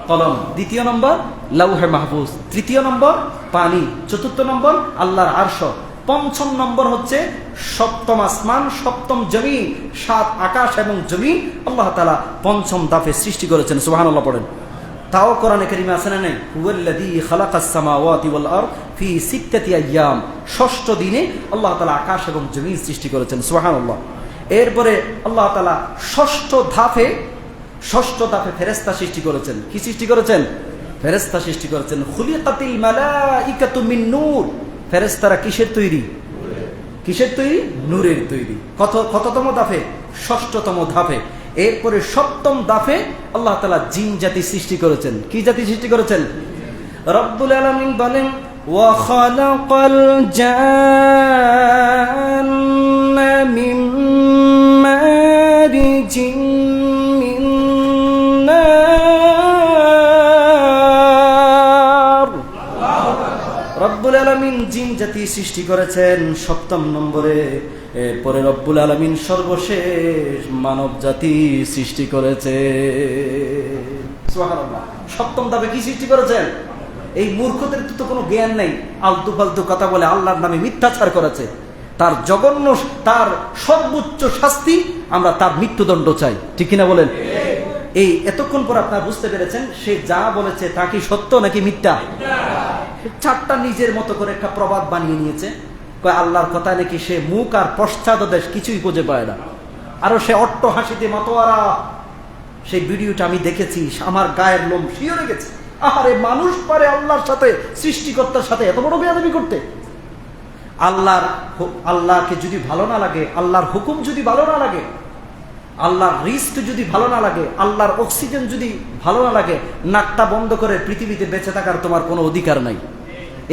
কলম। দ্বিতীয় নম্বর লাউহে মাহফুজ। তৃতীয় নম্বর পানি। চতুর্থ নম্বর আল্লাহর আরশ। পঞ্চম নম্বর হচ্ছে সপ্তম আসমান, সপ্তম জমিন, 7 আকাশ এবং জমিন আল্লাহ তাআলা পঞ্চম দাফে সৃষ্টি করেছেন। সুবহানাল্লাহ পড়েন। তাও কোরআনে কারীমে আছে না নাই? হুয়াল্লাযী খালাকাস সামাওয়াতি ওয়াল আরদ ফি সিত্তাতি আইয়াম, 6ষ্ঠ দিনে আল্লাহ তাআলা আকাশ এবং জমিন সৃষ্টি করেছেন। সুবহানাল্লাহ। এরপরে আল্লাহ তাআলা ষষ্ঠ ধাপে ফেরেশতা সৃষ্টি করেছেন। কি সৃষ্টি করেছেন? ফেরেশতা সৃষ্টি করেছেন। খুলিকাতিল মালাইকাতু মিন নূর। ফেরেশতারা কিসের তৈরি? কিসের তৈরি? নূরের তৈরি। কততম ধাপে? 6ষ্ঠতম ধাপে। এরপরে 7ম ধাপে আল্লাহ তাআলা জিন জাতি সৃষ্টি করেছেন। কি জাতি সৃষ্টি করেছেন? রব্বুল আলামিন বলেন, ওয়া খালাকাল জান্না মিন মারিজিন মিন নার। রব্বুল আলামিন জিন জাতি সৃষ্টি করেছেন 7ম নম্বরে। এরপরে রব্বুল আলামিন সর্বশেষ মানব জাতি সৃষ্টি করেছে। সুবহানাল্লাহ। 7ম ধাপে কি সৃষ্টি করেছেন? এই মূর্খদের তো কোনো জ্ঞান নেই, আলতু ফালতু কথা বলে আল্লাহর নামে মিথ্যাচার করেছে। তার জঘন্য, তার সর্বোচ্চ শাস্তি আমরা তার মৃত্যুদণ্ড চাই। ঠিক কিনা বলেন? এই এতক্ষণ পর আপনারা বুঝতে পেরেছেন সে যা বলেছে তা কি সত্য নাকি মিথ্যা? 4টা নিজের মতো করে একটা প্রবাদ বানিয়ে নিয়েছে। কয় আল্লাহর কথা নাকি সে মুখ আর পশ্চাৎদেশ কিছুই খুঁজে পায় না। আরো সে অট্ট হাসিতে মাতোয়ারা। সেই ভিডিওটা আমি দেখেছি, আমার গায়ের লোম শিহরে গেছে। আরে মানুষ পারে আল্লাহর সাথে, সৃষ্টিকর্তার সাথে এত বড় বেয়াদবি করতে? আল্লাহকে যদি ভালো না লাগে, আল্লাহর হুকুম যদি ভালো না লাগে, আল্লাহর রিস্ক যদি ভালো না লাগে, আল্লাহর অক্সিজেন যদি ভালো না লাগে, নাকটা বন্ধ করে পৃথিবীতে বেঁচে থাকার তোমার কোনো অধিকার নাই।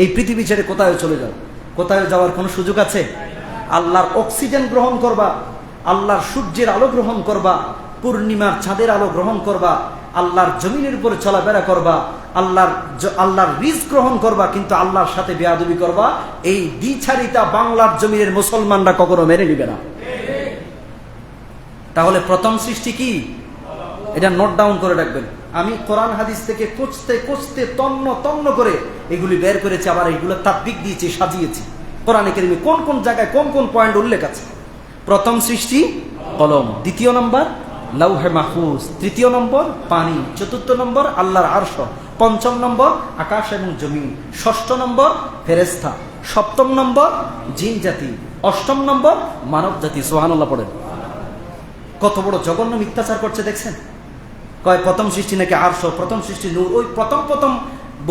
এই পৃথিবী ছেড়ে কোথায় চলে যাও? কোথায় যাওয়ার কোনো সুযোগ আছে? আল্লাহর অক্সিজেন গ্রহণ করবা, আল্লাহর সূর্যের আলো গ্রহণ করবা, পূর্ণিমার চাঁদের আলো গ্রহণ করবা, আল্লাহর জমিনের উপরে চলাফেরা করবা, আল্লাহর রিজক গ্রহণ করবা, কিন্তু আল্লাহর সাথে বেয়াদবি করবা, এই দ্বিচারিতা বাংলার জমিনের মুসলমানরা কখনো মেনে নিবে না। তাহলে প্রথম সৃষ্টি কি, এটা নোট ডাউন করে রাখবেন। আমি কোরআন হাদিস থেকে কুচতে কুচতে তন্ন তন্ন করে এগুলি বের করেছি, আবার এগুলো তাত্বিক দিয়েছি, সাজিয়েছি। কোরআনে কারিমে কোন কোন জায়গায় কোন কোন পয়েন্ট উল্লেখ আছে। প্রথম সৃষ্টি কলম, দ্বিতীয় নম্বর লাউহে মাহফুজ, তৃতীয় নম্বর পানি, চতুর্থ নম্বর আল্লাহর আরশ, পঞ্চম নম্বর আকাশ এবং জমিন, ষষ্ঠ নম্বর ফেরেশতা, সপ্তম নম্বর জিন জাতি, অষ্টম নম্বর মানব জাতি। সুবহানাল্লাহ পড়েন। কত বড় জঘন্য মিথ্যাচার করছে দেখছেন। কয় প্রথম সৃষ্টি নাকি আরশ, প্রথম সৃষ্টি নূর। ওই প্রথম প্রথম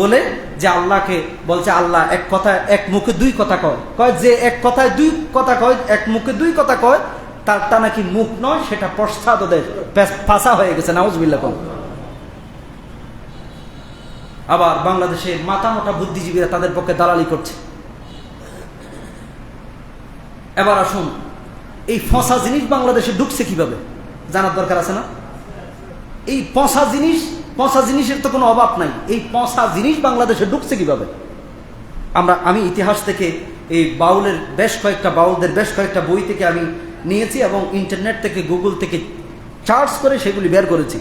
বলে যে আল্লাহকে বলছে আল্লাহ এক কথা, এক মুখে দুই কথা কয়। কয় যে এক কথায় দুই কথা কয়, এক মুখে দুই কথা কয়, তারটা নাকি মুখ নয়, সেটা প্রস্তাদ ওদের ফাঁসা হয়ে গেছে। নাউজুবিল্লাহ। আবার বাংলাদেশে মাথা মোটা বুদ্ধিজীবীরা তাদের পক্ষে দালালি করছে। এবার আসুন, এই ফসা জিনিস বাংলাদেশে ঢুকছে কিভাবে জানার দরকার আছে না? এই পচা জিনিসের তো কোনো অভাব নাই। এই পচা জিনিস বাংলাদেশে ঢুকছে কিভাবে? আমি ইতিহাস থেকে এই বাউলদের বেশ কয়েকটা বই থেকে আমি নিয়েছি এবং ইন্টারনেট থেকে, গুগল থেকে সার্চ করে সেগুলি বের করেছি।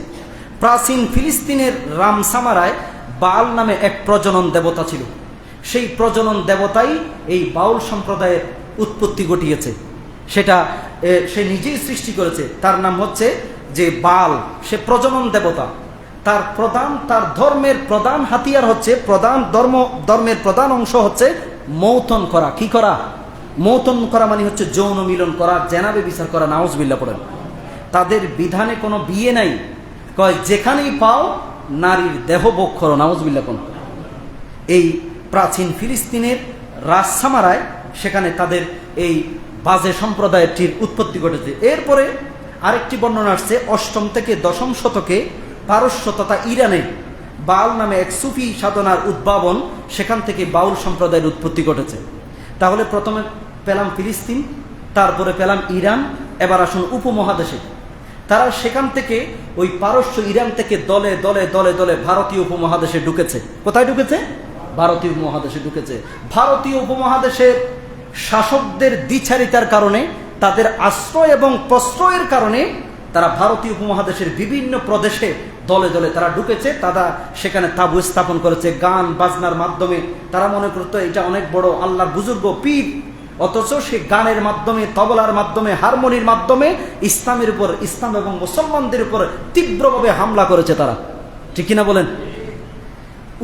প্রাচীন ফিলিস্তিনের রামসামারায় বাল নামে এক প্রজনন দেবতা ছিল। সেই প্রজনন দেবতাই এই বাউল সম্প্রদায়ের উৎপত্তি ঘটিয়েছে। সেটা সে নিজেই সৃষ্টি করেছে। তার নাম হচ্ছে যে বাল, সে প্রজনন দেবতা। তার ধর্মের প্রধান হাতিয়ার হচ্ছে, ধর্মের প্রধান অংশ হচ্ছে মৌতন করা। কি করা? মৌতন করা মানে হচ্ছে যৌন মিলন করা, জেনাবে বিচার করা। নাউজুবিল্লাহ পড়েন। তাদের বিধানে কোনো বিয়ে নাই। কয় যেখানেই পাও নারীর দেহ ভোগ করো। নাউজুবিল্লাহ কোন। এই প্রাচীন ফিলিস্তিনের রাজসামারায় সেখানে তাদের এই বাজে সম্প্রদায়টির উৎপত্তি ঘটেছে। এরপরে আরেকটি বর্ণনা আসছে 8ম থেকে 10ম শতকে পারস্য তথা ইরানে বাল নামে এক সুফি সাধনার উদ্ভাবন, সেখান থেকে বাউল সম্প্রদায়ের উৎপত্তি ঘটেছে। তাহলে প্রথমে পেলাম ফিলিস্তিন, তারপরে পেলাম ইরান। এবার আসুন উপমহাদেশে। তারা সেখান থেকে ওই পারস্য ইরান থেকে দলে দলে দলে দলে ভারতীয় উপমহাদেশে ঢুকেছে। কোথায় ঢুকেছে? ভারতীয় উপমহাদেশে ঢুকেছে। ভারতীয় উপমহাদেশের শাসকদের দ্বিচারিতার কারণে, তাদের আশ্রয় এবং প্রশ্রয়ের কারণে তারা ভারতীয় উপমহাদেশের বিভিন্ন প্রদেশে দলে দলে তারা ঢুকেছে। তারা সেখানে তাবু স্থাপন করেছে গান বাজনার মাধ্যমে। তারা মনে করতো এটা অনেক বড় আল্লাহর বুজুর্গ পীর, অথচ সে গানের মাধ্যমে, তবলার মাধ্যমে, হারমোনির মাধ্যমে ইসলামের উপর, ইসলাম এবং মুসলমানদের উপর তীব্রভাবে হামলা করেছে তারা। ঠিক কিনা বলেন?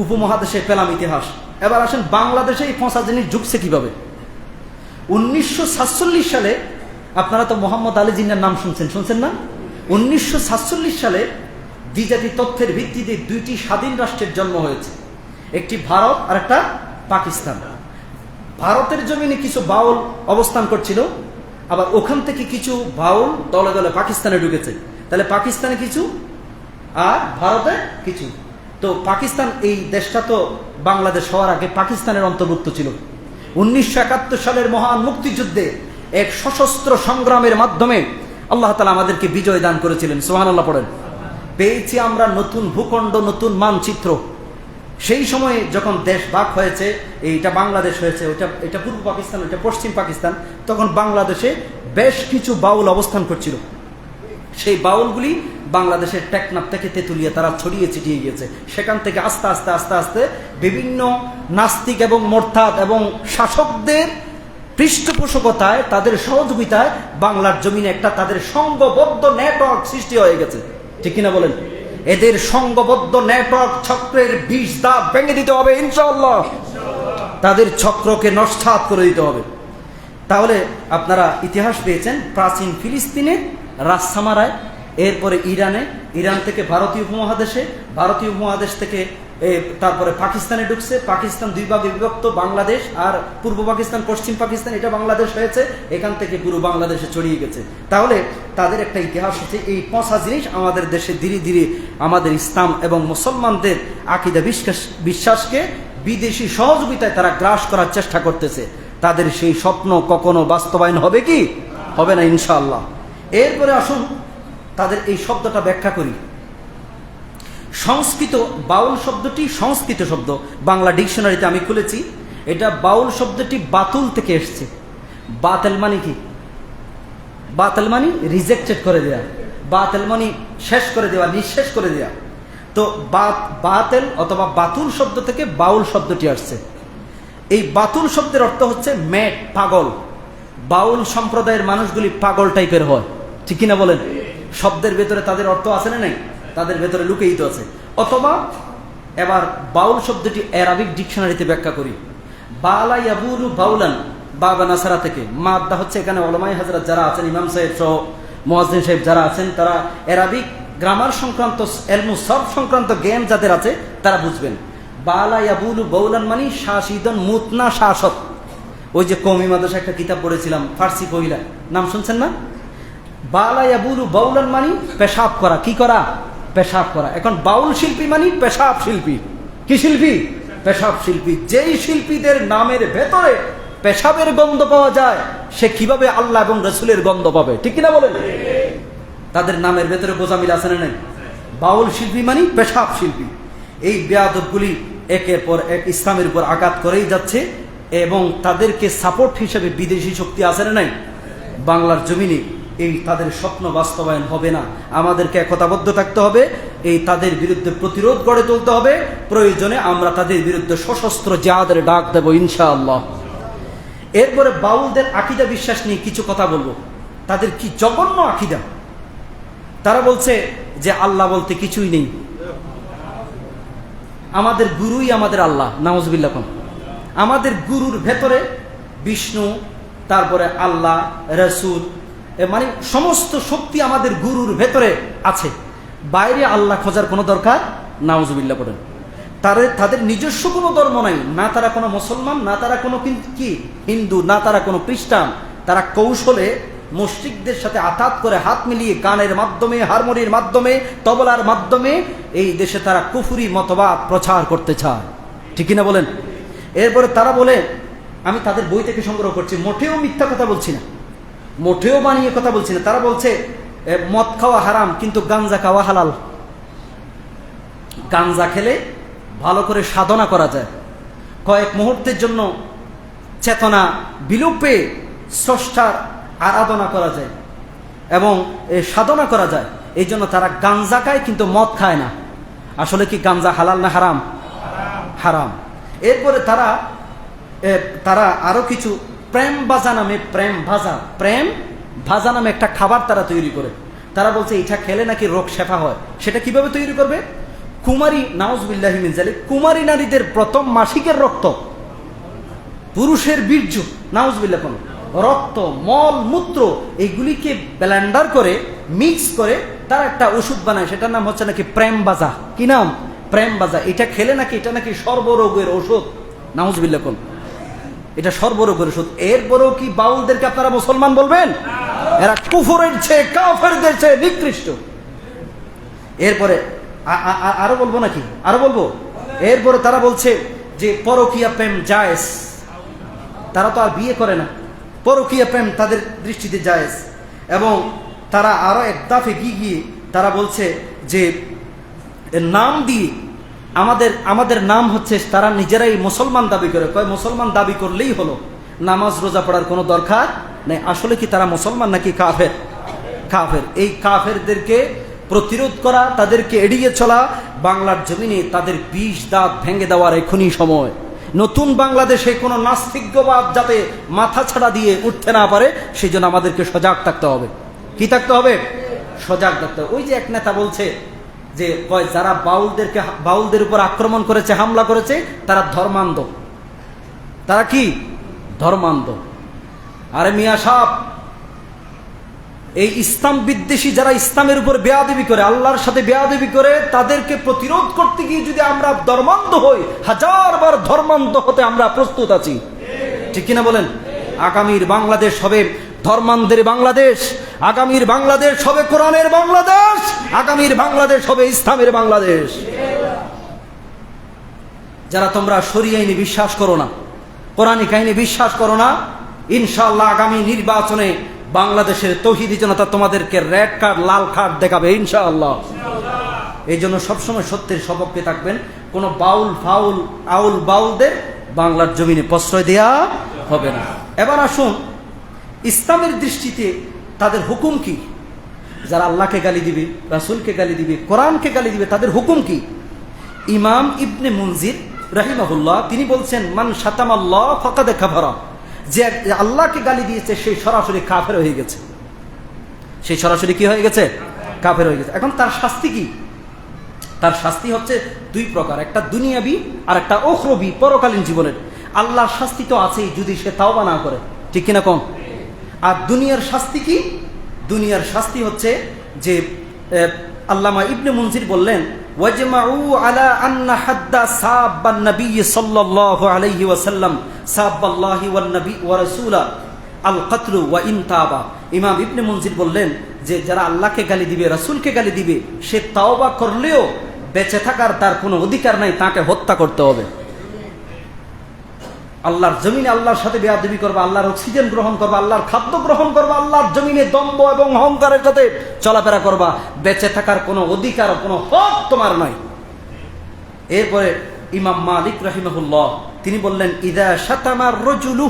উপমহাদেশে পেলাম ইতিহাস। এবার আসেন বাংলাদেশে এই পচা জিনিস ঢুকছে কিভাবে। 1947 সালে, আপনারা তো মোহাম্মদ আলী জিন্নার নাম শুনছেন না? 1947 সালে দ্বিজাতি তথ্যের ভিত্তিতে 2টি স্বাধীন রাষ্ট্রের জন্ম হয়েছে, একটি ভারত আর একটা পাকিস্তান। ভারতের জমিনে কিছু বাউল অবস্থান করছিল, আবার ওখান থেকে কিছু বাউল দলে দলে পাকিস্তানে ঢুকেছে। তাহলে পাকিস্তানে কিছু আর ভারতে কিছু। তো পাকিস্তান, এই দেশটা তো বাংলাদেশ হওয়ার আগে পাকিস্তানের অন্তর্ভুক্ত ছিল। 1971 সালের মহান মুক্তিযুদ্ধে এক সশস্ত্র সংগ্রামের মাধ্যমে আল্লাহ তাআলা আমাদেরকে বিজয় দান করেছিলেন। সুবহানাল্লাহ পড়েন। পেয়েছি আমরা নতুন ভূখণ্ড, নতুন মানচিত্র। সেই সময়ে যখন দেশ ভাগ হয়েছে, এইটা বাংলাদেশ হয়েছে, এটা পূর্ব পাকিস্তান, ওইটা পশ্চিম পাকিস্তান, তখন বাংলাদেশে বেশ কিছু বাউল অবস্থান করছিল। সেই বাউলগুলি বাংলাদেশের টেকনাফ থেকে তেঁতুলিয়া তারা ছড়িয়ে ছিটিয়ে গিয়েছে। সেখান থেকে আস্তে আস্তে আস্তে আস্তে বিভিন্ন নাস্তিক এবং মোরতাদ এবং শাসকদের পৃষ্ঠপোষকতায়, তাদের সহযোগিতায় বাংলার জমিনে একটা তাদের সংঘবদ্ধ নেটওয়ার্ক সৃষ্টি হয়ে গেছে। ঠিক কিনা বলেন? এদের সংঘবদ্ধ নেটওয়ার্ক চক্রের 20 দাঁত ভেঙে দিতে হবে ইনশাআল্লাহ। তাদের চক্রকে নস্যাৎ করে দিতে হবে। তাহলে আপনারা ইতিহাস পেয়েছেন প্রাচীন ফিলিস্তিনে, রাজসামারায়, এরপরে ইরানে, ইরান থেকে ভারতীয় উপমহাদেশে, ভারতীয় উপমহাদেশ থেকে তারপরে পাকিস্তানে ঢুকছে। পাকিস্তান 2 ভাগে বিভক্ত, বাংলাদেশ আর পূর্ব পাকিস্তান, পশ্চিম পাকিস্তান, এটা বাংলাদেশ হয়েছে। এখান থেকে পুরো বাংলাদেশে ছড়িয়ে গেছে। তাহলে তাদের একটা ইতিহাস হচ্ছে। এই পচা জিনিস আমাদের দেশে ধীরে ধীরে আমাদের ইসলাম এবং মুসলমানদের আকীদা বিশ্বাসকে বিদেশি সহযোগিতায় তারা গ্রাস করার চেষ্টা করতেছে। তাদের সেই স্বপ্ন কখনো বাস্তবায়ন হবে কি? হবে না ইনশাআল্লাহ। এরপরে আসুন তাদের এই শব্দটা ব্যাখ্যা করি। সংস্কৃত বাউল শব্দটি সংস্কৃত শব্দ, বাংলা ডিকশনারিতে আমি খুলেছি, এটা বাউল শব্দটি বাতুল থেকে এসছে। বাতেল মানে কি? বাতেল মানে রিজেক্টেড করে দেয়া, বাতেল মানে শেষ করে দেওয়া, নিঃশেষ করে দেওয়া। তো বাতেল অথবা বাতুল শব্দ থেকে বাউল শব্দটি আসছে। এই বাতুল শব্দের অর্থ হচ্ছে ম্যাড, পাগল। বাউল সম্প্রদায়ের মানুষগুলি পাগল টাইপের হয়, ঠিক কিনা বলেন? শব্দের ভেতরে তাদের অর্থ আছে না নাই? তাদের ভেতরে লুকিয়ে তো আছে। অথবা এবার বাউল শব্দটি অ্যারাবিক ডিকশনারিতে ব্যাখ্যা করি। বালা ইয়াবুলু বাউলান, বাবা নাসারা থেকে। মাদ্দা হচ্ছে এখানে ওলামায়ে হযরত যারা আছেন, ইমাম সাহেব সহ মুয়াজ্জিন সাহেব যারা আছেন, তারা অ্যারাবিক গ্রামার সংক্রান্ত, ইলমু সরফ সংক্রান্ত জ্ঞান যাদের আছে তারা বুঝবেন। বালা ইয়াবুলু বাউলান মানে শাসিদন মুতনা শাসক। ওই যে কওমি মাদ্রাসা একটা কিতাব পড়েছিলাম, ফার্সি পহিলা, নাম শুনছেন না? বালা ইয়াবুলু বাউলান মানে পেশাব করা। কি করা? পেশাব করা। এখন বাউল শিল্পী মানে পেশাব শিল্পী। কি শিল্পী? পেশাব শিল্পী। যেই শিল্পীদের নামের ভেতরে পেশাবের গন্ধ পাওয়া যায়, সে কিভাবে আল্লাহ এবং রাসূলের গন্ধ পাবে? ঠিক কিনা বলেন? তাদের নামের ভেতরে বোঝামিল আছে না নাই? বাউল শিল্পী মানে পেশাব শিল্পী। এই বেয়াদবগুলি একের পর এক ইসলামের উপর আঘাত করেই যাচ্ছে, এবং তাদেরকে সাপোর্ট হিসেবে বিদেশি শক্তি আছে না নাই? বাংলার জমিনে এই তাদের স্বপ্ন বাস্তবায়ন হবে না। আমাদেরকে একতাবদ্ধ থাকতে হবে, এই তাদের বিরুদ্ধে প্রতিরোধ গড়ে তুলতে হবে। প্রয়োজনে আমরা তাদের বিরুদ্ধে সশস্ত্র জিহাদের ডাক দেব ইনশাআল্লাহ। এরপরে বাউলদের আকীদা বিশ্বাস নিয়ে কিছু কথা বলবো। তাদের কি জঘন্য আকীদা! তারা বলছে যে আল্লাহ বলতে কিছুই নেই, আমাদের গুরুই আমাদের আল্লাহ। নাউজুবিল্লাহ। আমাদের গুরুর ভেতরে বিষ্ণু, তারপরে আল্লাহ, রাসূল, মানে সমস্ত শক্তি আমাদের গুরুর ভেতরে আছে। বাইরে আল্লাহ খোঁজার কোনো দরকার, নাউজুবিল্লাহ পড়েন। তাদের নিজস্ব কোনো ধর্ম নাই, না তারা কোনো মুসলমান, না তারা কোনো কি হিন্দু, না তারা কোনো খ্রিস্টান। তারা কৌশলে মুশরিকদের সাথে আতাত করে হাত মিলিয়ে গানের মাধ্যমে, হারমোনির মাধ্যমে, তবলার মাধ্যমে এই দেশে তারা কুফরি মতবাদ প্রচার করতে চায়, ঠিক কিনা বলেন? এরপরে তারা বলে, আমি তাদের বই থেকে সংগ্রহ করছি, মোটেও মিথ্যা কথা বলছি না, মোটেও বানিয়ে কথা বলছি না। তারা বলছে মদ খাওয়া হারাম, কিন্তু গাঞ্জা খাওয়া হালাল। গাঞ্জা খেলে ভালো করে সাধনা করা যায়, কয়েক মুহূর্তের জন্য চেতনা বিলুপে স্রষ্টার আরাধনা করা যায় এবং সাধনা করা যায়। এই জন্য তারা গাঞ্জা খায় কিন্তু মদ খায় না। আসলে কি গাঞ্জা হালাল না হারাম? হারাম। এরপরে তারা আরো কিছু প্রেম ভাজা নামে, প্রেম ভাজা নামে একটা খাবার তারা তৈরি করে। তারা বলছে এটা খেলে নাকি রোগ শেফা হয়। সেটা কিভাবে তৈরি করবে? কুমারী, নাউজুবিল্লাহি মিন যালিক, কুমারী নারীদের প্রথম মাসিকের রক্ত, পুরুষের বীর্য, নাউজুবিল্লাহ, রক্ত, মল, মূত্র, এইগুলিকে ব্লেন্ডার করে মিক্স করে তারা একটা ওষুধ বানায়। সেটার নাম হচ্ছে নাকি প্রেম ভাজা। কি নাম? প্রেম ভাজা। এটা খেলে নাকি এটা নাকি সর্বরোগের ওষুধ। নাউজুবিল্লাহ, এটা সর্বরোগের ওষুধ। এরপরেও কি বাউলদেরকে আপনারা মুসলমান বলবেন? এরা কুফরের চেয়ে, কাফেরদের চেয়ে নিকৃষ্ট। এরপরে আরো বলবো নাকি? আরো বলবো। এরপরে তারা বলছে যে পরকীয়া প্রেম জায়েজ। তারা তো আর বিয়ে করে না, পরকীয়া প্রেম তাদের দৃষ্টিতে জায়েজ। এবং তারা আরো এক দাফে গিয়ে তারা বলছে যে নাম দিয়ে আমাদের নাম হচ্ছে, তারা নিজেরাই মুসলমান দাবি করে। কয় মুসলমান দাবি করলেই হলো, নামাজ রোজা পড়ার কোনো দরকার নেই। আসলে কি তারা মুসলমান নাকি কাফের? কাফের। এই কাফেরদেরকে প্রতিরোধ করা, তাদেরকে এড়িয়ে চলা, বাংলার জমিনে তাদের ২০ দাঁত ভেঙে দেওয়ার এখনই সময়। নতুন বাংলাদেশে কোনো নাস্তিকবাদ যাতে মাথা ছাড়া দিয়ে উঠতে না পারে, সেই জন্য আমাদেরকে সজাগ থাকতে হবে। কি থাকতে হবে? সজাগ থাকতে হবে। ওই যে এক নেতা বলছে যে যারা বাউলদের উপর আক্রমণ করেছে, হামলা করেছে, তারা ধর্মান্ধ। তারা কি? ধর্মান্ধ। আরে মিয়া সাহেব, এই ইসলাম বিদ্বেষী যারা ইসলামের উপর বেয়াদবি করে, আল্লাহর সাথে বেয়াদবি করে, তাদেরকে প্রতিরোধ করতে গিয়ে যদি আমরা ধর্মান্ধ হই, 1000 বার ধর্মান্ধ হতে আমরা প্রস্তুত আছি, ঠিক কিনা বলেন? আগামীর বাংলাদেশ হবে ধর্মান্ধের বাংলাদেশ, আগামীর বাংলাদেশ হবে কোরআনের বাংলাদেশ, আগামীর বাংলাদেশ হবে ইসলামের বাংলাদেশ। যারা তোমরা শরিয়া আইনে বিশ্বাস করো না, কোরআনিক আইনে বিশ্বাস করো না, ইনশাআল্লাহ আগামী নির্বাচনে বাংলাদেশের তৌহিদি জনতা তোমাদেরকে রেড কার্ড, লাল কার্ড দেখাবে ইনশাআল্লাহ। এই জন্য সবসময় সত্যের সপক্ষে থাকবেন। কোনো আউল বাউলদের বাংলার জমিনে প্রশ্রয় দেয়া হবে না। এবার আসুন ইসলামের দৃষ্টিতে তাদের হুকুম কি? যারা আল্লাহকে গালি দিবে, রাসূলকে গালি দিবে, কোরআনকে গালি দিবে, তাদের হুকুম কি? ইমাম ইবনে মুনজির রাহিমাহুল্লাহ তিনি বলছেন, মান শাতামাল্লাহ ফাকাদ কাফারা, যে আল্লাহকে গালি দিয়েছে সেই সরাসরি কাফের হয়ে গেছে। সেই সরাসরি কি হয়ে গেছে? কাফের হয়ে গেছে। এখন তার শাস্তি কি? তার শাস্তি হচ্ছে দুই প্রকার, একটা দুনিয়াবি আর একটা উখরবি, পরকালীন জীবনের। আল্লাহর শাস্তি তো আছেই যদি সে তাওবা না করে, ঠিক কিনা কম? আর দুনিয়ার শাস্তি কি? দুনিয়ার শাস্তি হচ্ছে যে আল্লামা ইবনে মুনজির বললেন, ওয়াজমাউ আলা আন্না হাদ্দা সাব্বান নবী সাল্লাল্লাহু আলাইহি ওয়াসাল্লাম সাব্বাল্লাহি ওয়ান নবী ওয়া রাসূলা আল কতলু ওয়া ইন তাবা। ইমাম ইবনে মুনজির বললেন যে যারা আল্লাহকে গালি দিবে, রাসূলকে গালি দিবে, সে তাওবা করলেও বেঁচে থাকার তার কোনো অধিকার নাই, তাকে হত্যা করতে হবে। আল্লাহর জমিনে আল্লাহর সাথে বেয়াদবি করবা, আল্লাহর অক্সিজেন গ্রহণ করবা, আল্লাহর খাদ্য গ্রহণ করবা, আল্লাহর জমিনে দম্ভ এবং অহংকারের সাথে চলাফেরা করবা, বেঁচে থাকার কোনো অধিকার, কোনো হক তোমার নাই। এরপরে ইমাম মালিক রাহিমাহুল্লাহ তিনি বললেন, ইদা শাতামার রাজুলু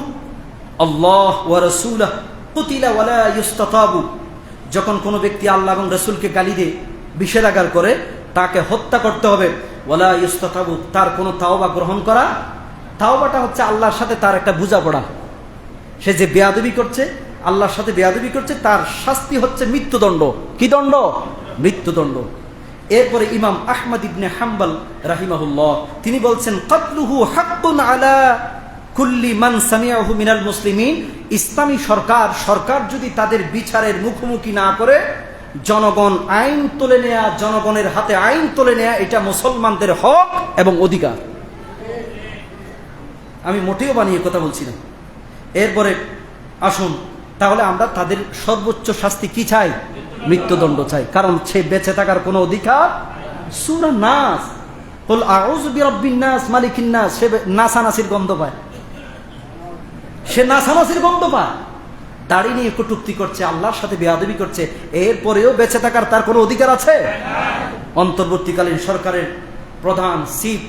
আল্লাহ ওয়া রাসূলাহু কুতিলা ওয়ালা ইউস্তাতাবু, যখন কোনো ব্যক্তি আল্লাহ এবং রাসূলকে গালি দেয়, বিষেধাগার করে, তাকে হত্যা করতে হবে। ওয়ালা ইউস্তাতাবু, তার কোনো তাওবা গ্রহণ করা। তাওবাটা হচ্ছে আল্লাহর সাথে তার একটা বোঝাপড়া। সে যে বেয়াদবি করছে, আল্লাহর সাথে বেয়াদবি করছে, তার শাস্তি হচ্ছে মৃত্যুদণ্ড। কি দণ্ড? মৃত্যুদণ্ড। এরপরে ইমাম আহমদ ইবনে হাম্বল রাহিমাহুল্লাহ তিনি বলছেন, কতলুহু হাক্কুন আলা কুল্লি মান সামিআহু মিনাল মুসলিমিন। ইসলামী সরকার যদি তাদের বিচারের মুখোমুখি না করে জনগণ আইন তুলে নেয়া, জনগণের হাতে আইন তুলে নেয়া, এটা মুসলমানদের হক এবং অধিকার। আমি মোটেও বানিয়ে কথা বলছি না। এরপরে আসুন তাহলে আমরা তাদের সর্বোচ্চ শাস্তি কি চাই? মৃত্যুদণ্ড চাই, কারণ সে বেঁচে থাকার কোনো অধিকার। সূরা নাস, কুল আউযু বিরাব্বিন নাস মালিকিন নাস, সে নাসানাসির গন্ধ পায়, সে নাসানাসির গন্ধ পায়, দাড়ি নিয়ে কটূক্তি করছে, আল্লাহর সাথে বেয়াদবি করছে, এরপরেও বেঁচে থাকার তার কোনো অধিকার আছে? অন্তর্বর্তীকালীন সরকারের প্রধান চিফ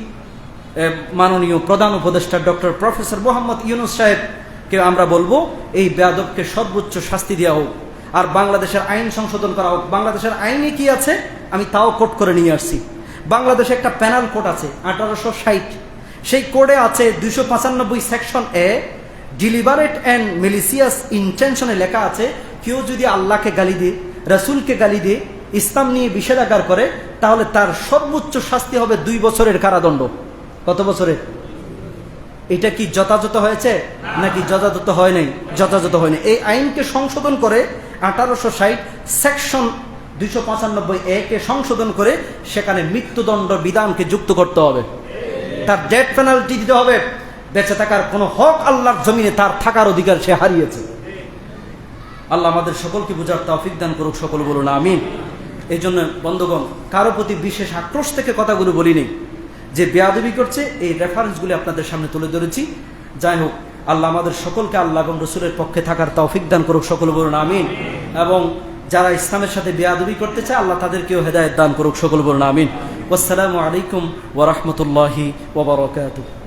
মাননীয় প্রধান উপদেষ্টা ডক্টর প্রফেসর মোহাম্মদ ইউনূস সাহেবকে আমরা বলবো, এই বেয়াদবকে সর্বোচ্চ শাস্তি দেওয়া হোক, আর বাংলাদেশের আইন সংশোধন করা হোক। বাংলাদেশের আইনে কি আছে আমি তাও কোট করে নিয়ে আসছি। বাংলাদেশে একটা প্যানাল কোড আছে 1860, সেই কোডে আছে 295 সেকশন এ, ডিলিবারেট অ্যান্ড মেলিসিয়াস ইন্টেনশনে লেখা আছে, কেউ যদি আল্লাহকে গালি দিয়ে, রাসূলকে গালি দিয়ে, ইসলাম নিয়ে বিষেধাগার করে, তাহলে তার সর্বোচ্চ শাস্তি হবে 2 বছরের কারাদণ্ড। কত বছরের? এটা কি যথাযথ হয়েছে নাকি যথাযথ হয় নাই? যথাযথ হয় নাই। এই আইনকে সংশোধন করে 1860 সেকশন 295 এ কে সংশোধন করে সেখানে মৃত্যুদণ্ড বিধানকে যুক্ত করতে হবে, তার ডেথ পেনাল্টি দিতে হবে। বেঁচে থাকার কোনো হক আল্লাহর জমিনে তার থাকার অধিকার সে হারিয়েছে। আল্লাহ আমাদের সকলকে বুঝার তৌফিক দান করুক, সকল বলুন আমিন। এই জন্য বন্ধুগণ, কারো প্রতি বিশেষ আক্রোশ থেকে কথাগুলো বলিনি, যে বেয়াদবি করছে এই রেফারেন্সগুলি আপনাদের সামনে তুলে ধরেছি। যাই হোক, আল্লাহ আমাদের সকলকে আল্লাহ এবং রসুলের পক্ষে থাকার তৌফিক দান করুক, সকল বলুন আমিন। এবং যারা ইসলামের সাথে বেয়াদবি করতে চায় আল্লাহ তাদেরকেও হেদায়েত দান করুক, সকল বলুন আমিন। আসসালামু আলাইকুম ওয়া রাহমাতুল্লাহি ওয়া বারাকাতুহু।